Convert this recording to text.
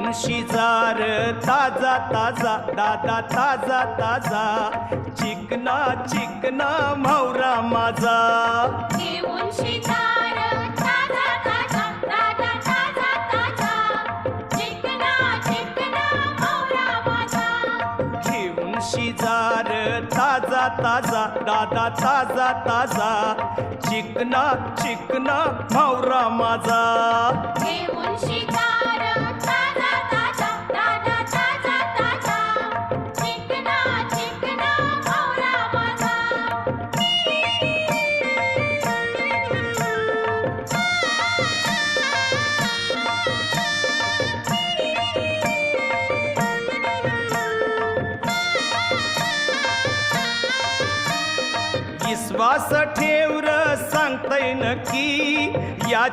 घेऊन शिजार ताजा ताजा दादा ताजा ताजा चिकना चिकना म्हावरा माझा घेऊन शिजार ताजा ताजा दादा ताजा ताजा चिकना चिकना म्हावरा माझा घेऊन शिजार ताजा ताजा दादा ताजा ताजा चिकना चिकना म्हावरा माझा घेऊन शिकार ताजा ताजा दादा ताजा ताजा चिकना चिकना म्हावरा माझा विश्वास ठेवर सांगतय नक्की या